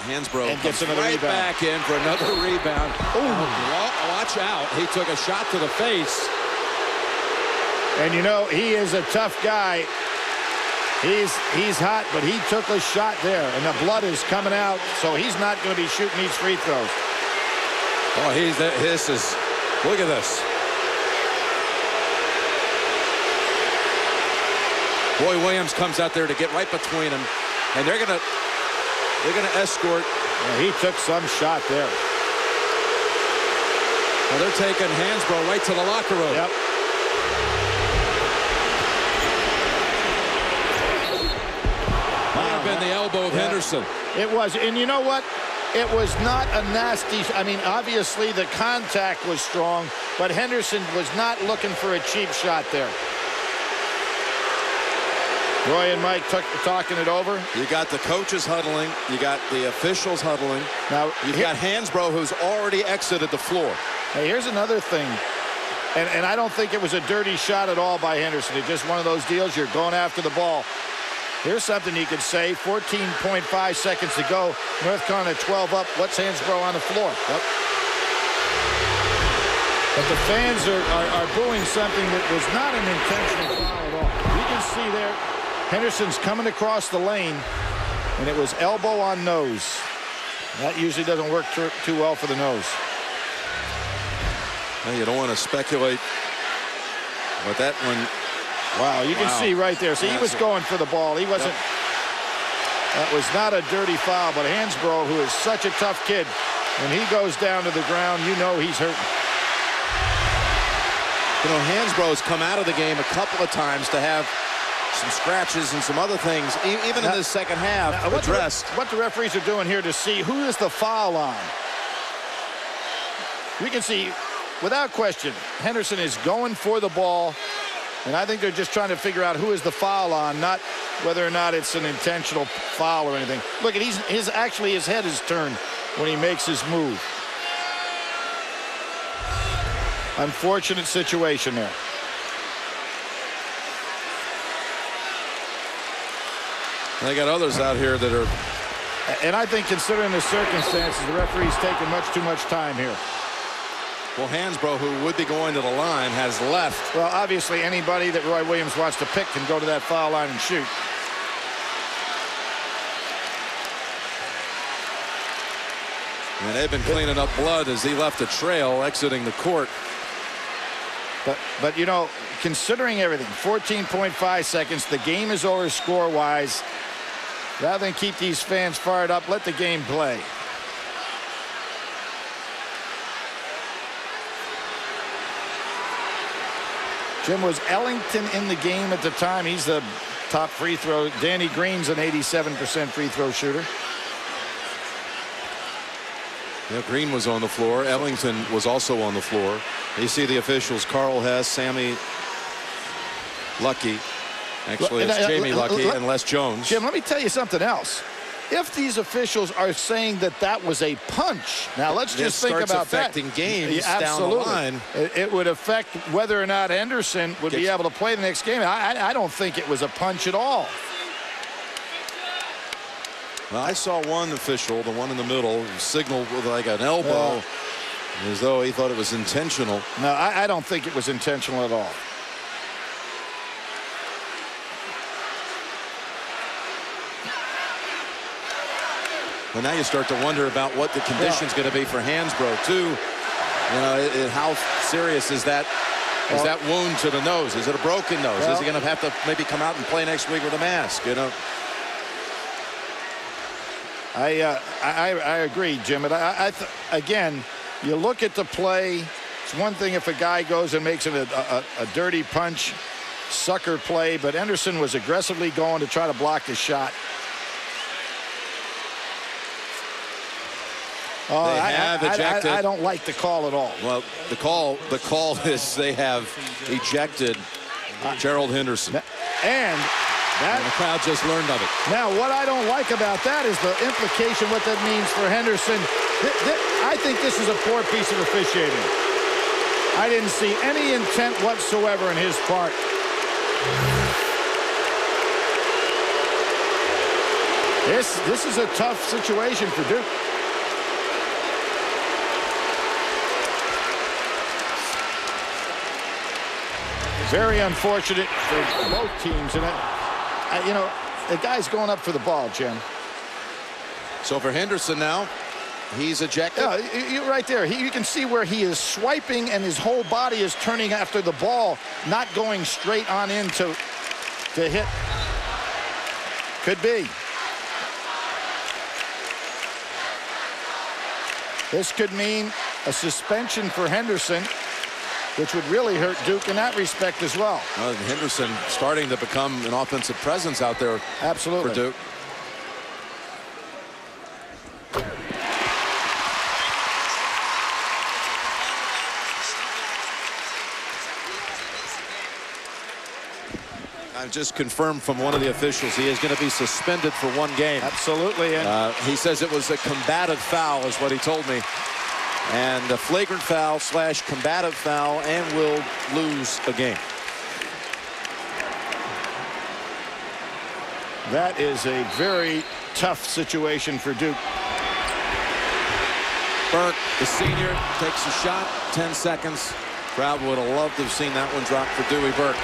Hansbrough and gets comes another right rebound. back in for another rebound. Watch out. He took a shot to the face. And you know, he is a tough guy. He's hot, but he took a shot there, and the blood is coming out, so he's not going to be shooting these free throws. Oh, look at this. Roy Williams comes out there to get right between them, and they're gonna escort. Yeah, he took some shot there. Well, they're taking Hansbrough right to the locker room. Yep. Might have been the elbow of Henderson. It was, and you know what? It was not a nasty. I mean, obviously the contact was strong, but Henderson was not looking for a cheap shot there. Roy and Mike talking it over. You got the coaches huddling. You got the officials huddling. Now you've got Hansbrough, who's already exited the floor. Hey, here's another thing. And I don't think it was a dirty shot at all by Henderson. It's just one of those deals. You're going after the ball. Here's something you could say. 14.5 seconds to go. North Carolina 12 up. What's Hansbrough on the floor? Yep. But the fans are booing something that was not an intentional foul at all. You can see there, Henderson's coming across the lane, and it was elbow on nose. That usually doesn't work too well for the nose. Well, you don't want to speculate, but that one. Wow, you can see right there. See, he was going for the ball. He wasn't. That was not a dirty foul, but Hansbrough, who is such a tough kid, when he goes down to the ground, you know he's hurting. You know, Hansbrough's come out of the game a couple of times to have some scratches and some other things, even in the second half, addressed. What the referees are doing here to see who is the foul on. You can see, without question, Henderson is going for the ball, and I think they're just trying to figure out who is the foul on, not whether or not it's an intentional foul or anything. Look at actually his head is turned when he makes his move. Unfortunate situation there. They got others out here that are. And I think, considering the circumstances, the referee's taking much too much time here. Well, Hansbrough, who would be going to the line, has left. Well, obviously, anybody that Roy Williams wants to pick can go to that foul line and shoot. And they've been cleaning up blood as he left a trail exiting the court. But you know, considering everything, 14.5 seconds, the game is over score-wise. Rather than keep these fans fired up, let the game play. Jim, was Ellington in the game at the time? He's the top free throw. Danny Green's an 87% free throw shooter. Yeah, Green was on the floor. Ellington was also on the floor. You see the officials, Carl Hess, Sammy Lucky. Actually, it's Jamie Lucky and Les Jones. Jim, let me tell you something else. If these officials are saying that that was a punch, now let's just think about that. Affecting games absolutely. Down the line. It would affect whether or not Henderson would be able to play the next game. I don't think it was a punch at all. Well, I saw one official, the one in the middle, signaled with like an elbow, as though he thought it was intentional. No, I don't think it was intentional at all. Well, now you start to wonder about what the condition's going to be for Hansbrough, too. You know, how serious is that? Is that wound to the nose? Is it a broken nose? Is he going to have to maybe come out and play next week with a mask? You know. I agree, Jim. But again, you look at the play. It's one thing if a guy goes and makes it a dirty punch, sucker play, but Henderson was aggressively going to try to block the shot. Oh, I don't like the call at all. Well, the call is they have ejected Gerald Henderson. And the crowd just learned of it. Now, what I don't like about that is the implication, what that means for Henderson. I think this is a poor piece of officiating. I didn't see any intent whatsoever in his part. This is a tough situation for Duke. Very unfortunate for both teams. And you know, the guy's going up for the ball, Jim. So for Henderson now, he's ejected. Yeah, you're right there. You can see where he is swiping and his whole body is turning after the ball, not going straight on in to hit. Could be. This could mean a suspension for Henderson, which would really hurt Duke in that respect as well. Well, Henderson starting to become an offensive presence out there. Absolutely. For Duke. I've just confirmed from one of the officials he is going to be suspended for 1 game. Absolutely. And he says it was a combative foul is what he told me. And a flagrant foul / combative foul, and will lose a game. that is a very tough situation for Duke. Burke, the senior, takes a shot. 10 seconds. Crowd would have loved to have seen that one drop for Dewey Burke.